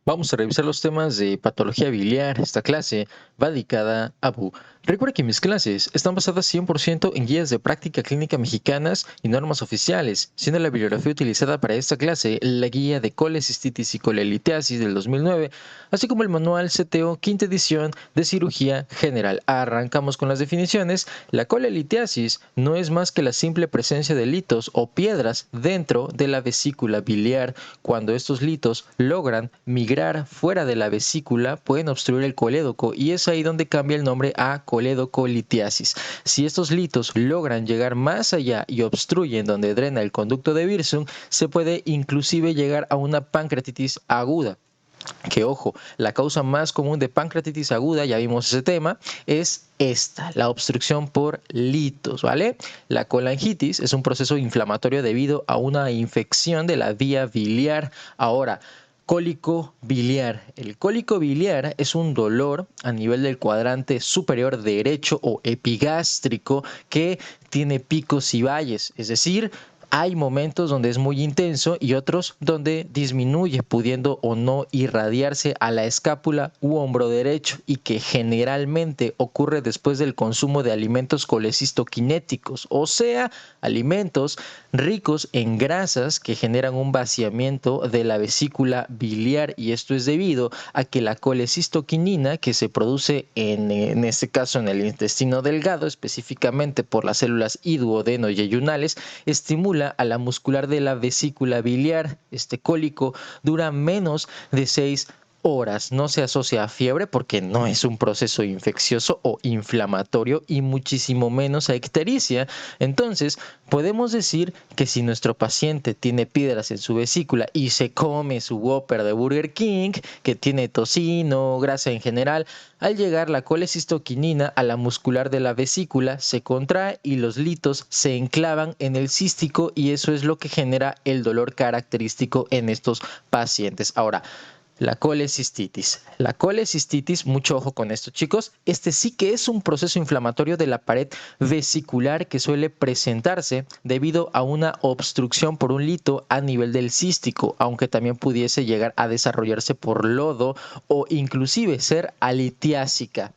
Vamos a revisar los temas de patología biliar. Esta clase va dedicada a Bu. Recuerda que mis clases están basadas 100% en guías de práctica clínica mexicanas y normas oficiales, siendo la bibliografía utilizada para esta clase la guía de colecistitis y colelitiasis del 2009, así como el manual CTO quinta edición de cirugía general. Arrancamos con las definiciones. La colelitiasis no es más que la simple presencia de litos o piedras dentro de la vesícula biliar. Cuando estos litos logran migrar fuera de la vesícula, pueden obstruir el colédoco y es ahí donde cambia el nombre a coledocolitiasis. Si estos litos logran llegar más allá y obstruyen donde drena el conducto de Wirsung, se puede inclusive llegar a una pancreatitis aguda. Que ojo, la causa más común de pancreatitis aguda, ya vimos ese tema, es esta, la obstrucción por litos, ¿vale? La colangitis es un proceso inflamatorio debido a una infección de la vía biliar. Ahora, cólico biliar. El cólico biliar es un dolor a nivel del cuadrante superior derecho o epigástrico que tiene picos y valles, es decir, hay momentos donde es muy intenso y otros donde disminuye, pudiendo o no irradiarse a la escápula u hombro derecho, y que generalmente ocurre después del consumo de alimentos colecistoquinéticos, o sea, alimentos ricos en grasas que generan un vaciamiento de la vesícula biliar, y esto es debido a que la colecistoquinina que se produce en este caso en el intestino delgado, específicamente por las células iduodeno-yeyunales, estimula a la muscular de la vesícula biliar. Este cólico dura menos de 6 horas. No se asocia a fiebre porque no es un proceso infeccioso o inflamatorio, y muchísimo menos a ictericia. Entonces, podemos decir que si nuestro paciente tiene piedras en su vesícula y se come su Whopper de Burger King, que tiene tocino, grasa en general, al llegar la colecistoquinina a la muscular de la vesícula se contrae y los litos se enclavan en el cístico, y eso es lo que genera el dolor característico en estos pacientes. Ahora, la colecistitis. La colecistitis, mucho ojo con esto, chicos. Este sí que es un proceso inflamatorio de la pared vesicular que suele presentarse debido a una obstrucción por un lito a nivel del cístico, aunque también pudiese llegar a desarrollarse por lodo o inclusive ser alitiásica.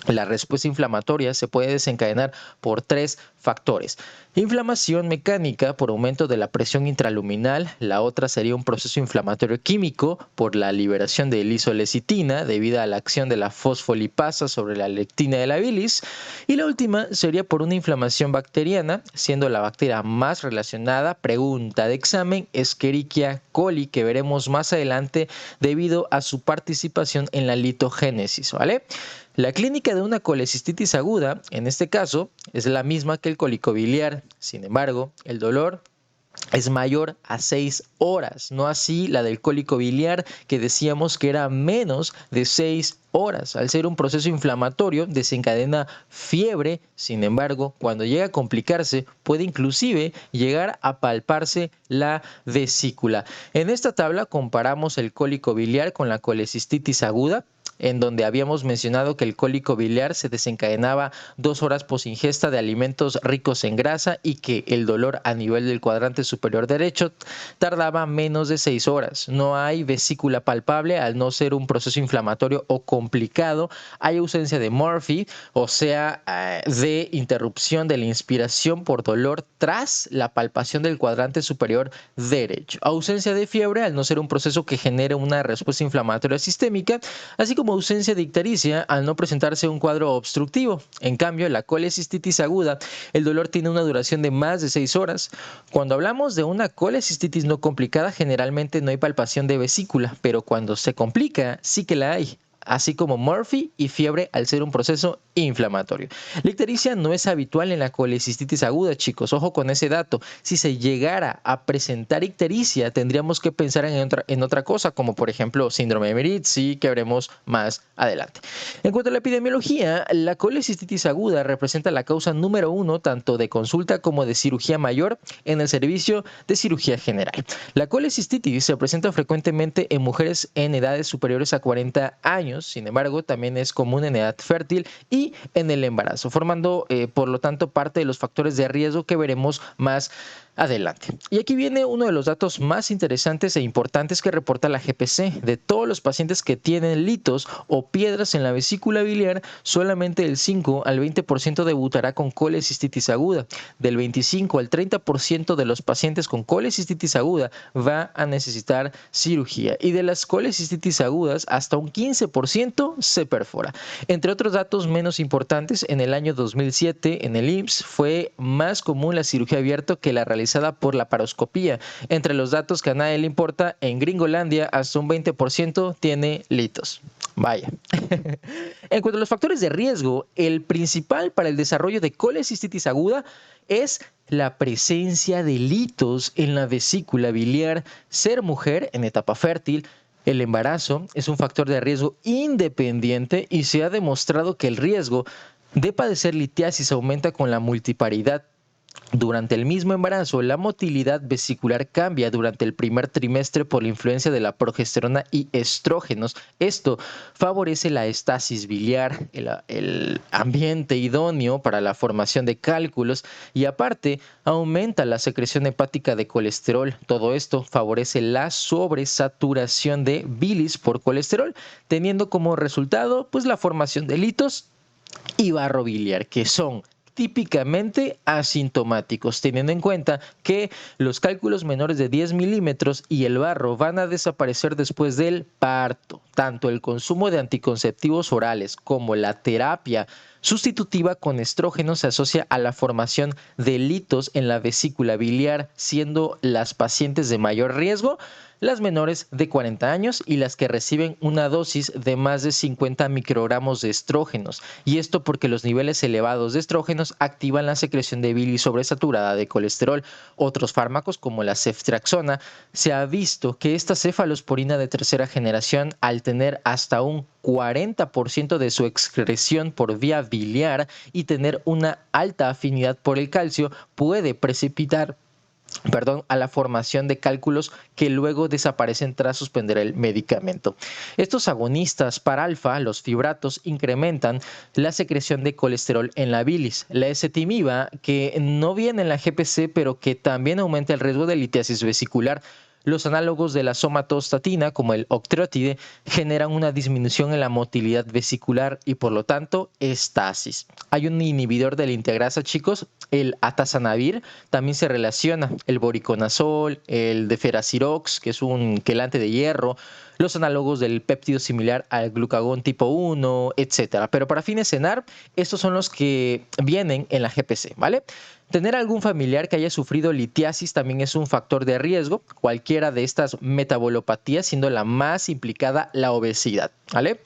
La respuesta inflamatoria se puede desencadenar por 3 factores. Inflamación mecánica por aumento de la presión intraluminal. La otra sería un proceso inflamatorio químico por la liberación de isolecitina debido a la acción de la fosfolipasa sobre la lectina de la bilis. Y la última sería por una inflamación bacteriana, siendo la bacteria más relacionada, pregunta de examen, Escherichia coli, que veremos más adelante debido a su participación en la litogénesis, ¿vale? La clínica de una colecistitis aguda, en este caso, es la misma que el cólico biliar. Sin embargo, el dolor es mayor a 6 horas, no así la del cólico biliar, que decíamos que era menos de 6 horas. Al ser un proceso inflamatorio, desencadena fiebre. Sin embargo, cuando llega a complicarse, puede inclusive llegar a palparse la vesícula. En esta tabla comparamos el cólico biliar con la colecistitis aguda, en donde habíamos mencionado que el cólico biliar se desencadenaba 2 horas post ingesta de alimentos ricos en grasa y que el dolor a nivel del cuadrante superior derecho tardaba menos de 6 horas. No hay vesícula palpable al no ser un proceso inflamatorio o complicado. Hay ausencia de Murphy, o sea, de interrupción de la inspiración por dolor tras la palpación del cuadrante superior derecho. Ausencia de fiebre al no ser un proceso que genere una respuesta inflamatoria sistémica, así como ausencia de ictericia al no presentarse un cuadro obstructivo. En cambio, la colecistitis aguda, el dolor tiene una duración de más de 6 horas. Cuando hablamos de una colecistitis no complicada, generalmente no hay palpación de vesícula, pero cuando se complica, sí que la hay, así como Murphy y fiebre al ser un proceso inflamatorio. La ictericia no es habitual en la colecistitis aguda, chicos. Ojo con ese dato. Si se llegara a presentar ictericia, tendríamos que pensar en otra cosa, como por ejemplo síndrome de Meritzi, que veremos más adelante. En cuanto a la epidemiología, la colecistitis aguda representa la causa número 1 tanto de consulta como de cirugía mayor en el servicio de cirugía general. La colecistitis se presenta frecuentemente en mujeres en edades superiores a 40 años. Sin embargo, también es común en edad fértil y en el embarazo, formando por lo tanto parte de los factores de riesgo que veremos más Adelante. Y aquí viene uno de los datos más interesantes e importantes que reporta la GPC. De todos los pacientes que tienen litos o piedras en la vesícula biliar, solamente el 5 al 20% debutará con colecistitis aguda. Del 25 al 30% de los pacientes con colecistitis aguda va a necesitar cirugía. Y de las colecistitis agudas, hasta un 15% se perfora. Entre otros datos menos importantes, en el año 2007 en el IMSS fue más común la cirugía abierta que la realizada por la paroscopía. Entre los datos que a nadie le importa, en Gringolandia hasta un 20% tiene litos. Vaya. En cuanto a los factores de riesgo, el principal para el desarrollo de colecistitis aguda es la presencia de litos en la vesícula biliar, ser mujer en etapa fértil. El embarazo es un factor de riesgo independiente y se ha demostrado que el riesgo de padecer litiasis aumenta con la multiparidad. Durante el mismo embarazo, la motilidad vesicular cambia durante el primer trimestre por la influencia de la progesterona y estrógenos. Esto favorece la estasis biliar, el ambiente idóneo para la formación de cálculos y aparte aumenta la secreción hepática de colesterol. Todo esto favorece la sobresaturación de bilis por colesterol, teniendo como resultado pues la formación de litos y barro biliar, que son típicamente asintomáticos, teniendo en cuenta que los cálculos menores de 10 milímetros y el barro van a desaparecer después del parto. Tanto el consumo de anticonceptivos orales como la terapia sustitutiva con estrógenos se asocia a la formación de litos en la vesícula biliar, siendo las pacientes de mayor riesgo las menores de 40 años y las que reciben una dosis de más de 50 microgramos de estrógenos. Y esto porque los niveles elevados de estrógenos activan la secreción de bilis sobresaturada de colesterol. Otros fármacos como la ceftriaxona, se ha visto que esta cefalosporina de tercera generación, al tener hasta un 40% de su excreción por vía biliar y tener una alta afinidad por el calcio, puede precipitar a la formación de cálculos que luego desaparecen tras suspender el medicamento. Estos agonistas para alfa, los fibratos, incrementan la secreción de colesterol en la bilis. La ezetimiba, que no viene en la GPC, pero que también aumenta el riesgo de litiasis vesicular. Los análogos de la somatostatina, como el octreotide, generan una disminución en la motilidad vesicular y por lo tanto estasis. Hay un inhibidor de la integrasa, chicos, el atazanavir, también se relaciona el voriconazol, el deferacirox, que es un quelante de hierro, los análogos del péptido similar al glucagón tipo 1, etc. Pero para fines cenar, estos son los que vienen en la GPC, ¿vale? Tener algún familiar que haya sufrido litiasis también es un factor de riesgo, cualquiera de estas metabolopatías siendo la más implicada la obesidad, ¿vale?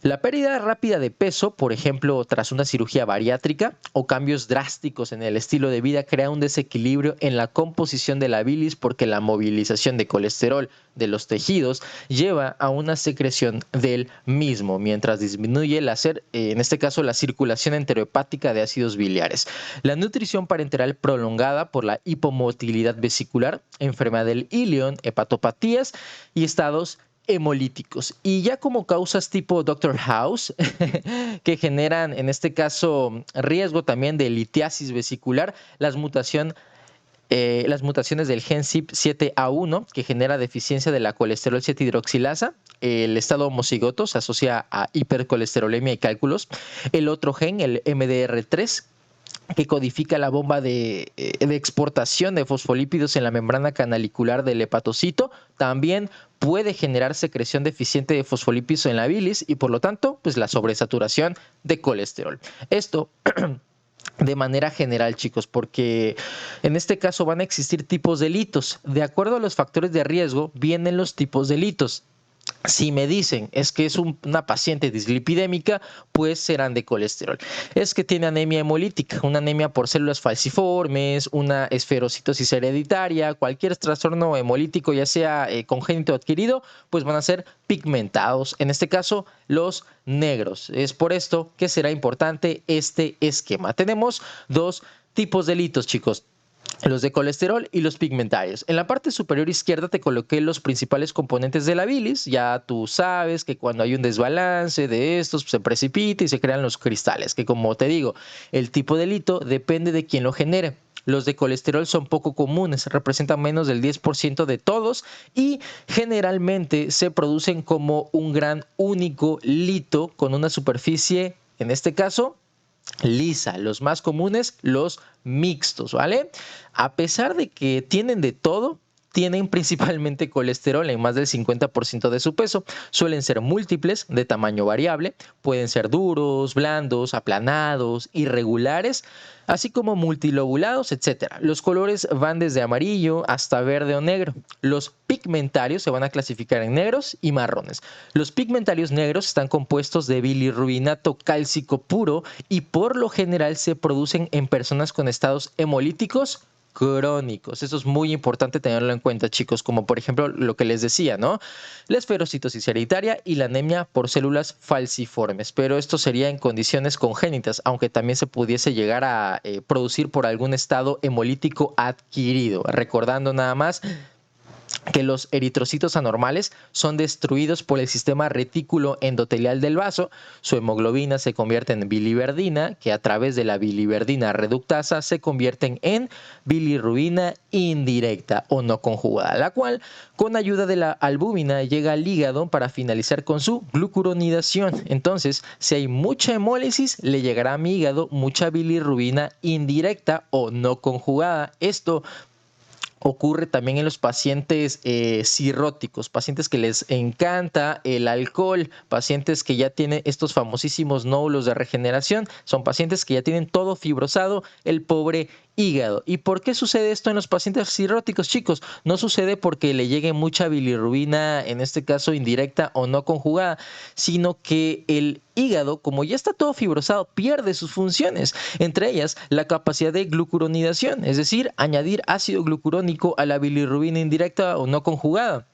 La pérdida rápida de peso, por ejemplo, tras una cirugía bariátrica o cambios drásticos en el estilo de vida, crea un desequilibrio en la composición de la bilis porque la movilización de colesterol de los tejidos lleva a una secreción del mismo, mientras disminuye en este caso la circulación enterohepática de ácidos biliares. La nutrición parenteral prolongada por la hipomotilidad vesicular, enfermedad del ilion, hepatopatías y estados hemolíticos. Y ya como causas tipo Dr. House, que generan en este caso riesgo también de litiasis vesicular, las mutaciones del gen CYP7A1, que genera deficiencia de la colesterol 7 hidroxilasa. El estado homocigoto se asocia a hipercolesterolemia y cálculos. El otro gen, el MDR3, que codifica la bomba de exportación de fosfolípidos en la membrana canalicular del hepatocito, también puede generar secreción deficiente de fosfolípidos en la bilis y por lo tanto, pues la sobresaturación de colesterol. Esto de manera general, chicos, porque en este caso van a existir tipos de litos. De acuerdo a los factores de riesgo, vienen los tipos de litos. Si me dicen es que es una paciente dislipidémica, pues serán de colesterol. Es que tiene anemia hemolítica, una anemia por células falciformes, una esferocitosis hereditaria, cualquier trastorno hemolítico, ya sea congénito o adquirido, pues van a ser pigmentados. En este caso, los negros. Es por esto que será importante este esquema. Tenemos dos tipos de litos, chicos. los de colesterol y los pigmentarios. En la parte superior izquierda te coloqué los principales componentes de la bilis. Ya tú sabes que cuando hay un desbalance de estos se precipita y se crean los cristales, que como te digo, el tipo de lito depende de quién lo genere. Los de colesterol son poco comunes, representan menos del 10% de todos y generalmente se producen como un gran único lito con una superficie, en este caso, lisa. Los más comunes, los mixtos, ¿vale? A pesar de que tienen de todo, tienen principalmente colesterol en más del 50% de su peso. Suelen ser múltiples, de tamaño variable, pueden ser duros, blandos, aplanados, irregulares, así como multilobulados, etc. Los colores van desde amarillo hasta verde o negro. Los pigmentarios se van a clasificar en negros y marrones. Los pigmentarios negros están compuestos de bilirrubinato cálcico puro y por lo general se producen en personas con estados hemolíticos crónicos. Eso es muy importante tenerlo en cuenta, chicos, como por ejemplo lo que les decía, ¿no? La esferocitosis hereditaria y la anemia por células falciformes, pero esto sería en condiciones congénitas, aunque también se pudiese llegar a producir por algún estado hemolítico adquirido. Recordando nada más que los eritrocitos anormales son destruidos por el sistema retículo endotelial del vaso, su hemoglobina se convierte en biliverdina, que a través de la biliverdina reductasa se convierten en bilirrubina indirecta o no conjugada, la cual con ayuda de la albúmina llega al hígado para finalizar con su glucuronidación. Entonces, si hay mucha hemólisis, le llegará a mi hígado mucha bilirrubina indirecta o no conjugada. Esto ocurre también en los pacientes cirróticos, pacientes que les encanta el alcohol, pacientes que ya tienen estos famosísimos nódulos de regeneración, son pacientes que ya tienen todo fibrosado, el pobre hígado. ¿Y por qué sucede esto en los pacientes cirróticos, chicos? No sucede porque le llegue mucha bilirrubina, en este caso indirecta o no conjugada, sino que el hígado, como ya está todo fibrosado, pierde sus funciones, entre ellas la capacidad de glucuronidación, es decir, añadir ácido glucurónico a la bilirrubina indirecta o no conjugada.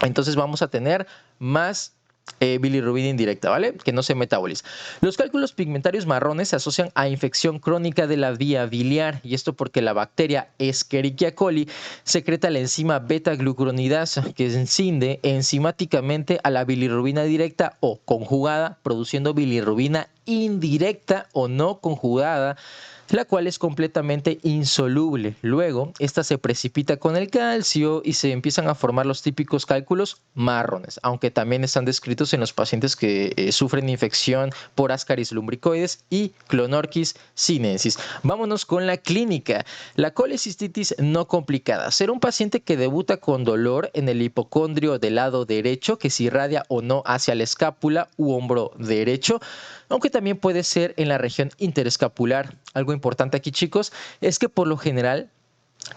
Entonces vamos a tener más bilirrubina indirecta, ¿vale? Que no se metaboliza. Los cálculos pigmentarios marrones se asocian a infección crónica de la vía biliar, y esto porque la bacteria Escherichia coli secreta la enzima beta-glucuronidasa que encinde enzimáticamente a la bilirrubina directa o conjugada, produciendo bilirrubina indirecta o no conjugada, la cual es completamente insoluble. Luego, esta se precipita con el calcio y se empiezan a formar los típicos cálculos marrones, aunque también están descritos en los pacientes que sufren infección por Ascaris lumbricoides y Clonorchis sinensis. Vámonos con la clínica. La colecistitis no complicada. Será un paciente que debuta con dolor en el hipocondrio del lado derecho, que se irradia o no hacia la escápula u hombro derecho, aunque también puede ser en la región interescapular. Algo importante aquí, chicos, es que por lo general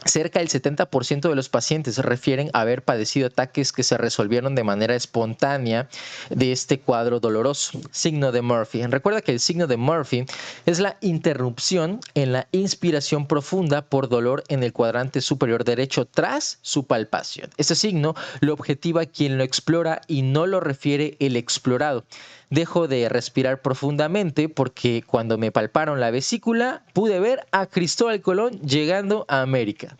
cerca del 70% de los pacientes refieren haber padecido ataques que se resolvieron de manera espontánea de este cuadro doloroso. Signo de Murphy. Recuerda que el signo de Murphy es la interrupción en la inspiración profunda por dolor en el cuadrante superior derecho tras su palpación. Este signo lo objetiva quien lo explora y no lo refiere el explorado. Dejo de respirar profundamente porque cuando me palparon la vesícula pude ver a Cristóbal Colón llegando a América.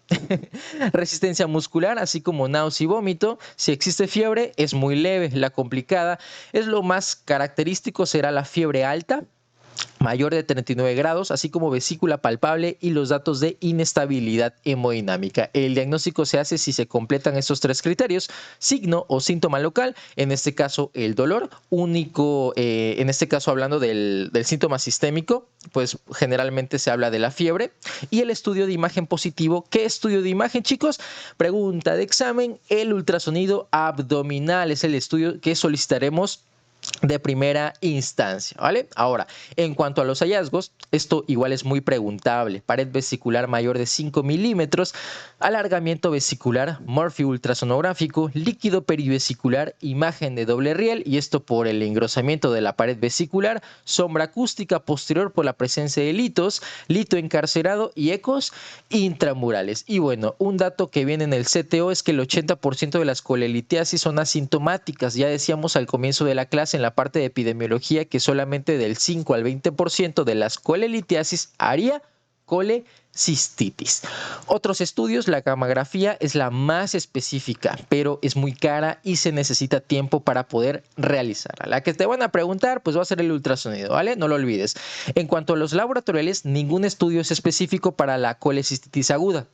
Resistencia muscular, así como náusea y vómito. Si existe fiebre, es muy leve. La complicada es lo más característico, será la fiebre alta, mayor de 39 grados, así como vesícula palpable y los datos de inestabilidad hemodinámica. El diagnóstico se hace si se completan estos tres criterios: signo o síntoma local, en este caso el dolor, único, en este caso hablando del síntoma sistémico, pues generalmente se habla de la fiebre, y el estudio de imagen positivo. ¿Qué estudio de imagen, chicos? Pregunta de examen: el ultrasonido abdominal es el estudio que solicitaremos de primera instancia, ¿vale? Ahora, en cuanto a los hallazgos, esto igual es muy preguntable. Pared vesicular mayor de 5 milímetros, alargamiento vesicular, Murphy ultrasonográfico, líquido perivesicular, imagen de doble riel, y esto por el engrosamiento de la pared vesicular, sombra acústica posterior por la presencia de litos, lito encarcerado y ecos intramurales. Y bueno, un dato que viene en el CTO es que el 80% de las colelitiasis son asintomáticas. Ya decíamos al comienzo de la clase en la parte de epidemiología que solamente del 5 al 20% de las colelitiasis haría colecistitis. Otros estudios, la gammagrafía es la más específica, pero es muy cara y se necesita tiempo para poder realizarla. La que te van a preguntar, pues va a ser el ultrasonido, ¿vale? No lo olvides. En cuanto a los laboratoriales, ningún estudio es específico para la colecistitis aguda.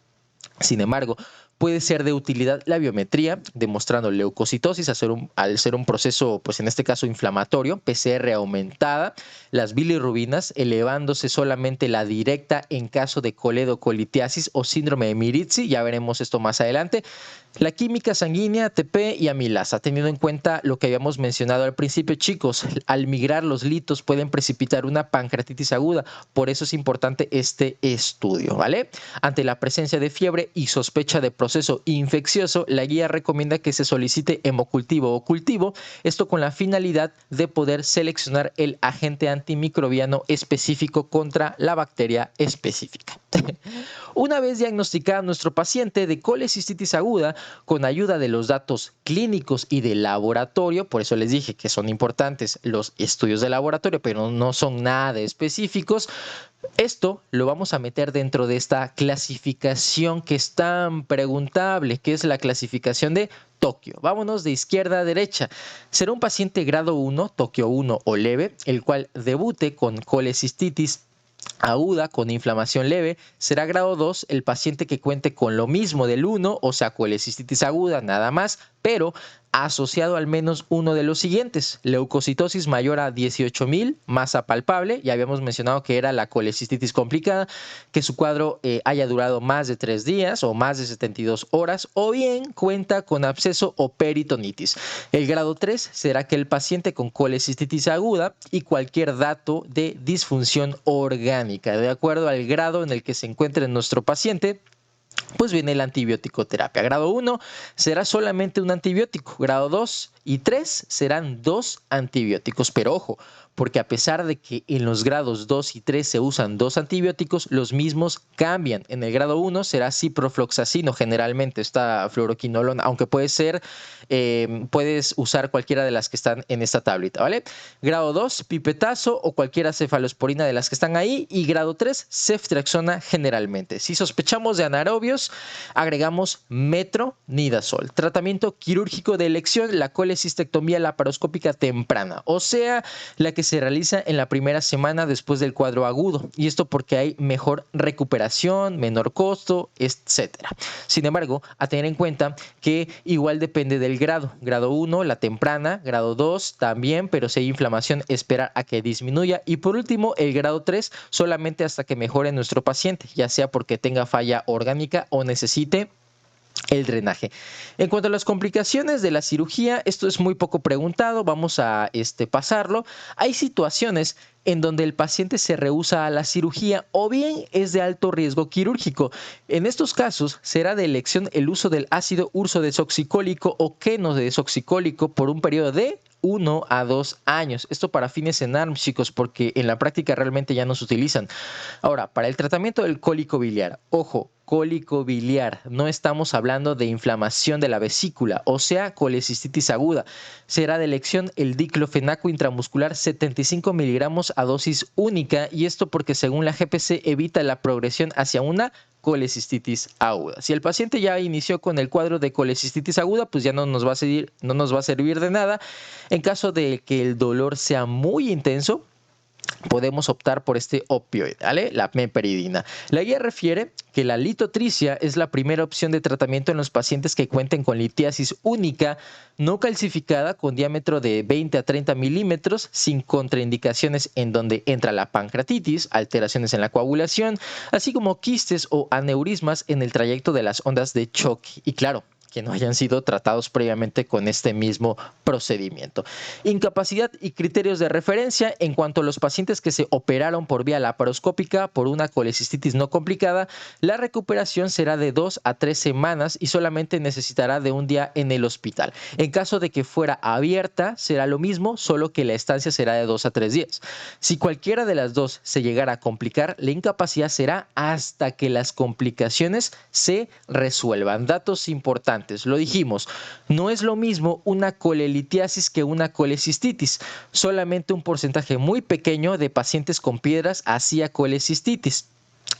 Sin embargo, puede ser de utilidad la biometría, demostrando leucocitosis al ser un proceso, pues en este caso inflamatorio, PCR aumentada, las bilirrubinas elevándose solamente la directa en caso de coledocolitiasis o síndrome de Mirizzi, ya veremos esto más adelante. La química sanguínea, ATP y amilasa, teniendo en cuenta lo que habíamos mencionado al principio, chicos, al migrar los litos pueden precipitar una pancreatitis aguda, por eso es importante este estudio, ¿vale? Ante la presencia de fiebre y sospecha de proceso infeccioso, la guía recomienda que se solicite hemocultivo o cultivo, esto con la finalidad de poder seleccionar el agente antimicrobiano específico contra la bacteria específica. Una vez diagnosticada nuestro paciente de colecistitis aguda, con ayuda de los datos clínicos y de laboratorio, por eso les dije que son importantes los estudios de laboratorio, pero no son nada específicos, esto lo vamos a meter dentro de esta clasificación que es tan preguntable, que es la clasificación de Tokio. Vámonos de izquierda a derecha. Será un paciente grado 1, Tokio 1 o leve, el cual debute con colecistitis aguda con inflamación leve. Será grado 2 el paciente que cuente con lo mismo del 1, o sea, colecistitis aguda nada más, pero asociado al menos uno de los siguientes: leucocitosis mayor a 18.000, masa palpable, ya habíamos mencionado que era la colecistitis complicada, que su cuadro haya durado más de 3 días o más de 72 horas, o bien cuenta con absceso o peritonitis. El grado 3 será que el paciente con colecistitis aguda y cualquier dato de disfunción orgánica, de acuerdo al grado en el que se encuentre nuestro paciente, pues viene la antibiótico terapia. Grado 1 será solamente un antibiótico, grado 2 y 3 serán 2 antibióticos, pero ojo, porque a pesar de que en los grados 2 y 3 se usan 2 antibióticos, los mismos cambian. En el grado 1 será ciprofloxacino, generalmente esta fluoroquinolona, aunque puedes usar cualquiera de las que están en esta tablita, ¿vale? Grado 2, pipetazo o cualquiera cefalosporina de las que están ahí, y grado 3, ceftriaxona generalmente. Si sospechamos de anaerobios, agregamos metronidazol. Tratamiento quirúrgico de elección, la colecistectomía laparoscópica temprana, o sea, la que se realiza en la primera semana después del cuadro agudo, y esto porque hay mejor recuperación, menor costo, etc. Sin embargo, a tener en cuenta que igual depende del grado. Grado 1, la temprana; grado 2 también, pero si hay inflamación, esperar a que disminuya; y por último, el grado 3, solamente hasta que mejore nuestro paciente, ya sea porque tenga falla orgánica o necesite el drenaje. En cuanto a las complicaciones de la cirugía, esto es muy poco preguntado, vamos a pasarlo. Hay situaciones en donde el paciente se rehúsa a la cirugía o bien es de alto riesgo quirúrgico. En estos casos será de elección el uso del ácido ursodesoxicólico o quenodesoxicólico por un periodo de 1 a 2 años. Esto para fines en ARMS, chicos, porque en la práctica realmente ya no se utilizan. Ahora, para el tratamiento del cólico biliar, ojo, cólico biliar, no estamos hablando de inflamación de la vesícula, o sea, colecistitis aguda. Será de elección el diclofenaco intramuscular 75 miligramos a dosis única, y esto porque según la GPC evita la progresión hacia una colecistitis aguda. Si el paciente ya inició con el cuadro de colecistitis aguda, pues ya no nos va a servir de nada. En caso de que el dolor sea muy intenso, podemos optar por este opioide, ¿vale? La meperidina. La guía refiere que la litotricia es la primera opción de tratamiento en los pacientes que cuenten con litiasis única, no calcificada, con diámetro de 20 a 30 milímetros, sin contraindicaciones en donde entra la pancreatitis, alteraciones en la coagulación, así como quistes o aneurismas en el trayecto de las ondas de choque. Y claro, que no hayan sido tratados previamente con este mismo procedimiento. Incapacidad y criterios de referencia: en cuanto a los pacientes que se operaron por vía laparoscópica por una colecistitis no complicada, la recuperación será de 2 a 3 semanas y solamente necesitará de un día en el hospital. En caso de que fuera abierta, será lo mismo, solo que la estancia será de 2 a 3 días. Si cualquiera de las dos se llegara a complicar, la incapacidad será hasta que las complicaciones se resuelvan. Datos importantes. Lo dijimos, no es lo mismo una colelitiasis que una colecistitis. Solamente un porcentaje muy pequeño de pacientes con piedras hacía colecistitis.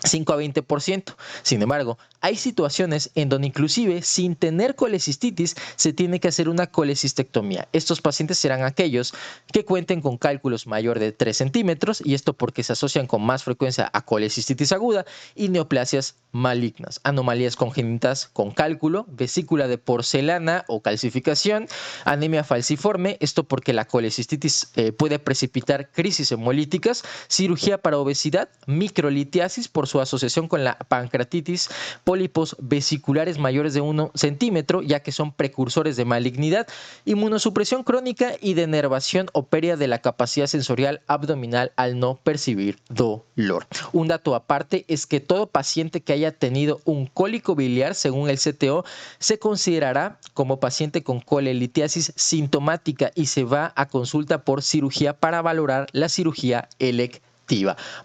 5 a 20%. Sin embargo, hay situaciones en donde inclusive sin tener colecistitis se tiene que hacer una colecistectomía. Estos pacientes serán aquellos que cuenten con cálculos mayor de 3 centímetros y esto porque se asocian con más frecuencia a colecistitis aguda y neoplasias malignas, anomalías congénitas con cálculo, vesícula de porcelana o calcificación, anemia falciforme, esto porque la colecistitis puede precipitar crisis hemolíticas, cirugía para obesidad, microlitiasis por su asociación con la pancreatitis, pólipos vesiculares mayores de 1 centímetro, ya que son precursores de malignidad, inmunosupresión crónica y denervación o pérdida de la capacidad sensorial abdominal al no percibir dolor. Un dato aparte es que todo paciente que haya tenido un cólico biliar, según el CTO, se considerará como paciente con colelitiasis sintomática y se va a consulta por cirugía para valorar la cirugía electiva.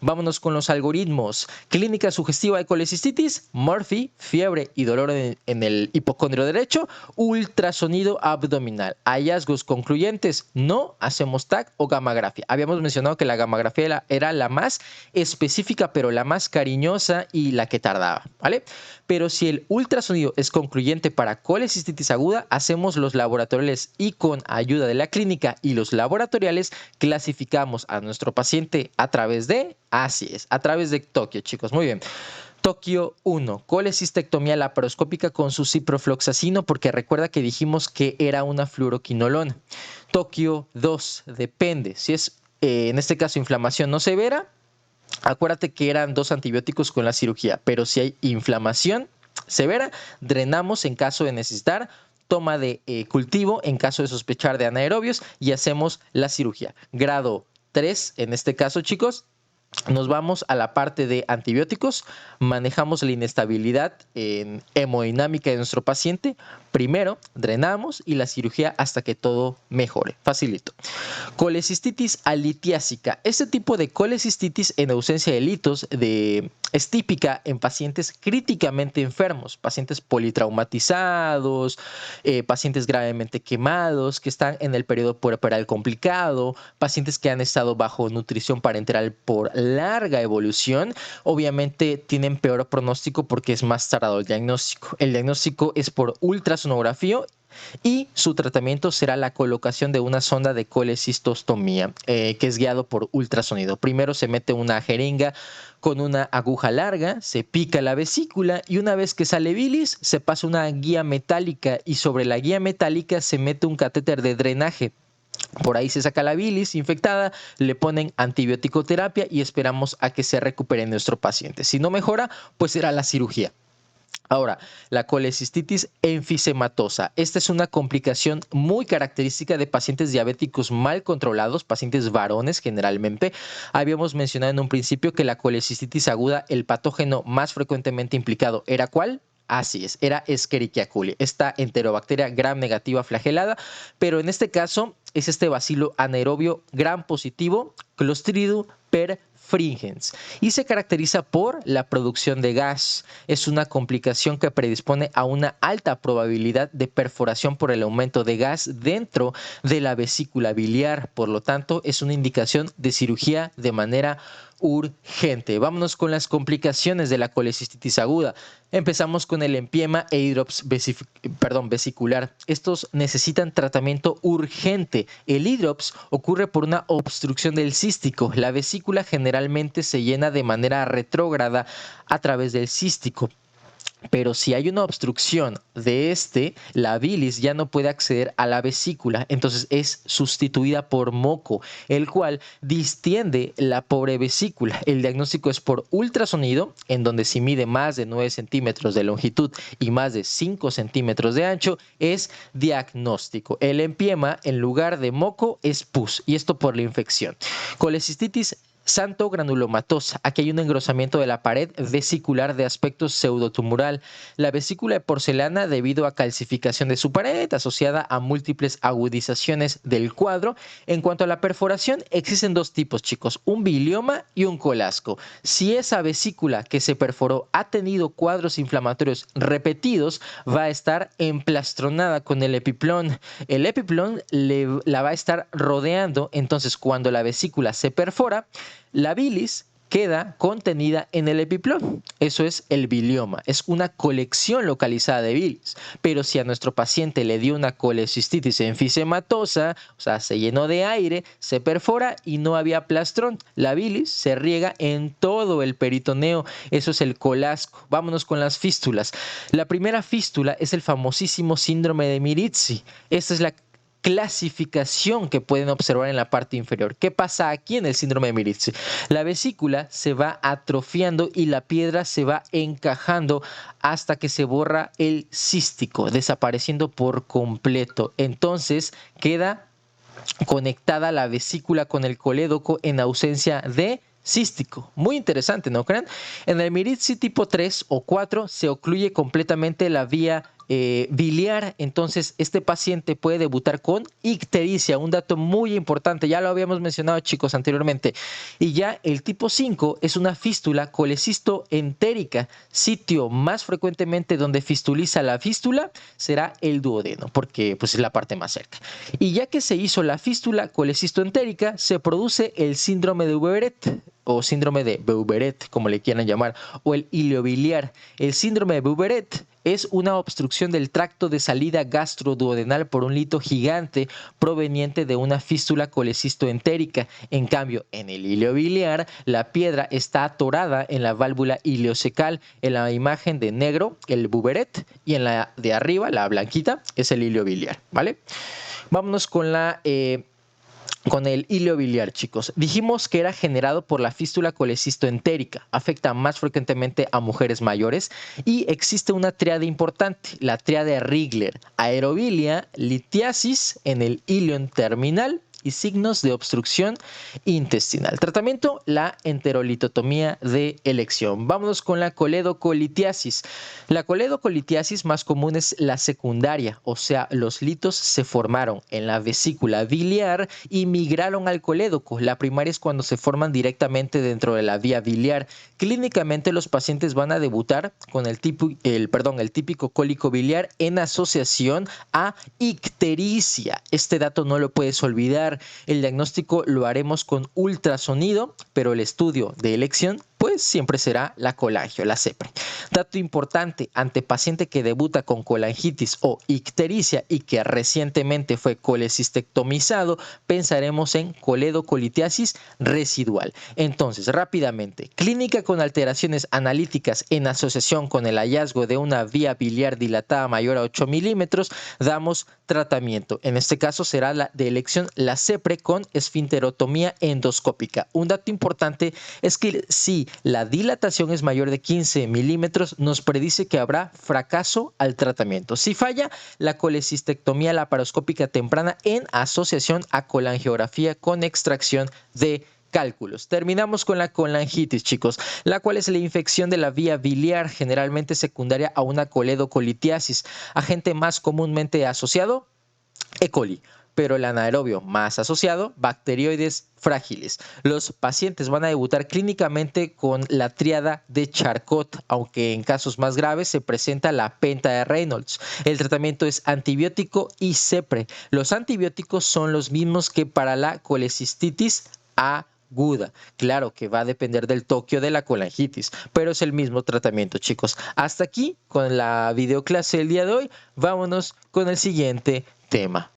Vámonos con los algoritmos. Clínica sugestiva de colecistitis, Murphy, fiebre y dolor en el hipocondrio derecho, ultrasonido abdominal. Hallazgos concluyentes, no hacemos TAC o gammagrafía. Habíamos mencionado que la gammagrafía era la más específica, pero la más cariñosa y la que tardaba, ¿vale? Pero si el ultrasonido es concluyente para colecistitis aguda, hacemos los laboratoriales y con ayuda de la clínica y los laboratoriales clasificamos a nuestro paciente a través de Tokio, chicos. Muy bien. Tokio 1, colecistectomía laparoscópica con su ciprofloxacino, porque recuerda que dijimos que era una fluoroquinolona. Tokio 2, depende. Si es, en este caso, inflamación no severa, acuérdate que eran 2 antibióticos con la cirugía, pero si hay inflamación severa, drenamos en caso de necesitar, toma de cultivo en caso de sospechar de anaerobios y hacemos la cirugía. Grado 3, en este caso, chicos, nos vamos a la parte de antibióticos, manejamos la inestabilidad en hemodinámica de nuestro paciente, primero drenamos y la cirugía hasta que todo mejore, facilito. Colecistitis alitiásica, este tipo de colecistitis en ausencia de litos es típica en pacientes críticamente enfermos, pacientes politraumatizados, pacientes gravemente quemados, que están en el periodo puerperal complicado, pacientes que han estado bajo nutrición parenteral por larga evolución, obviamente tienen peor pronóstico porque es más tardado el diagnóstico. El diagnóstico es por ultrasonografía y su tratamiento será la colocación de una sonda de colecistostomía que es guiado por ultrasonido. Primero se mete una jeringa con una aguja larga, se pica la vesícula y una vez que sale bilis se pasa una guía metálica y sobre la guía metálica se mete un catéter de drenaje. Por ahí se saca la bilis infectada, le ponen antibiótico terapia y esperamos a que se recupere nuestro paciente. Si no mejora, pues será la cirugía. Ahora, la colecistitis enfisematosa. Esta es una complicación muy característica de pacientes diabéticos mal controlados, pacientes varones generalmente. Habíamos mencionado en un principio que la colecistitis aguda, el patógeno más frecuentemente implicado, ¿era cuál? Así es, era Escherichia coli, esta enterobacteria gram negativa flagelada, pero en este caso es este bacilo anaerobio gram positivo, Clostridium perfringens, y se caracteriza por la producción de gas. Es una complicación que predispone a una alta probabilidad de perforación por el aumento de gas dentro de la vesícula biliar, por lo tanto es una indicación de cirugía de manera urgente. Vámonos con las complicaciones de la colecistitis aguda. Empezamos con el empiema e hidrops vesicular. Estos necesitan tratamiento urgente. El hidrops ocurre por una obstrucción del cístico. La vesícula generalmente se llena de manera retrógrada a través del cístico. Pero si hay una obstrucción de la bilis ya no puede acceder a la vesícula, entonces es sustituida por moco, el cual distiende la pobre vesícula. El diagnóstico es por ultrasonido, en donde si mide más de 9 centímetros de longitud y más de 5 centímetros de ancho, es diagnóstico. El empiema, en lugar de moco, es pus, y esto por la infección. Colecistitis santo-granulomatosa. Aquí hay un engrosamiento de la pared vesicular de aspecto pseudotumoral. La vesícula de porcelana debido a calcificación de su pared asociada a múltiples agudizaciones del cuadro. En cuanto a la perforación, existen 2 tipos, chicos, un bilioma y un colasco. Si esa vesícula que se perforó ha tenido cuadros inflamatorios repetidos, va a estar emplastronada con el epiplón. El epiplón la va a estar rodeando, entonces cuando la vesícula se perfora, la bilis queda contenida en el epiplom. Eso es el bilioma. Es una colección localizada de bilis. Pero si a nuestro paciente le dio una colecistitis enfisematosa, o sea, se llenó de aire, se perfora y no había plastrón, la bilis se riega en todo el peritoneo. Eso es el colasco. Vámonos con las fístulas. La primera fístula es el famosísimo síndrome de Mirizzi. Esta es la clasificación que pueden observar en la parte inferior. ¿Qué pasa aquí en el síndrome de Mirizzi? La vesícula se va atrofiando y la piedra se va encajando hasta que se borra el cístico, desapareciendo por completo. Entonces queda conectada la vesícula con el colédoco en ausencia de cístico. Muy interesante, ¿no creen? En el Mirizzi tipo 3 o 4 se ocluye completamente la vía biliar, entonces este paciente puede debutar con ictericia, un dato muy importante, ya lo habíamos mencionado, chicos, anteriormente. Y ya el tipo 5 es una fístula colecistoentérica, sitio más frecuentemente donde fistuliza la fístula será el duodeno, porque pues es la parte más cerca. Y ya que se hizo la fístula colecistoentérica, se produce el síndrome de Bouberet, o síndrome de Bouberet, como le quieran llamar, o el iliobiliar. El síndrome de Bouberet es una obstrucción del tracto de salida gastroduodenal por un lito gigante proveniente de una fístula colecistoentérica. En cambio, en el iliobiliar, la piedra está atorada en la válvula iliocecal. En la imagen de negro, el Bouberet, y en la de arriba, la blanquita, es el iliobiliar, ¿vale? Vámonos con el iliobiliar, chicos. Dijimos que era generado por la fístula colecistoentérica, afecta más frecuentemente a mujeres mayores y existe una tríade importante, la tríade Rigler, aerobilia, litiasis en el ilion terminal y signos de obstrucción intestinal. Tratamiento, la enterolitotomía de elección. Vámonos con la coledocolitiasis. La coledocolitiasis más común es la secundaria, o sea, los litos se formaron en la vesícula biliar y migraron al colédoco. La primaria es cuando se forman directamente dentro de la vía biliar. Clínicamente los pacientes van a debutar con el típico cólico biliar en asociación a ictericia. Este dato no lo puedes olvidar. El diagnóstico lo haremos con ultrasonido, pero el estudio de elección pues siempre será la colangio, la CEPRE. Dato importante, ante paciente que debuta con colangitis o ictericia y que recientemente fue colecistectomizado, pensaremos en coledocolitiasis residual. Entonces, rápidamente, clínica con alteraciones analíticas en asociación con el hallazgo de una vía biliar dilatada mayor a 8 milímetros, damos tratamiento. En este caso será la de elección la CEPRE con esfinterotomía endoscópica. Un dato importante es que si la dilatación es mayor de 15 milímetros, nos predice que habrá fracaso al tratamiento. Si falla, la colecistectomía laparoscópica temprana en asociación a colangiografía con extracción de cálculos. Terminamos con la colangitis, chicos, la cual es la infección de la vía biliar, generalmente secundaria a una coledocolitiasis. Agente más comúnmente asociado, E. coli, pero el anaerobio más asociado, bacterioides frágiles. Los pacientes van a debutar clínicamente con la tríada de Charcot, aunque en casos más graves se presenta la penta de Reynolds. El tratamiento es antibiótico y CEPRE. Los antibióticos son los mismos que para la colecistitis aguda. Claro que va a depender del toquio de la colangitis, pero es el mismo tratamiento, chicos. Hasta aquí con la videoclase del día de hoy. Vámonos con el siguiente tema.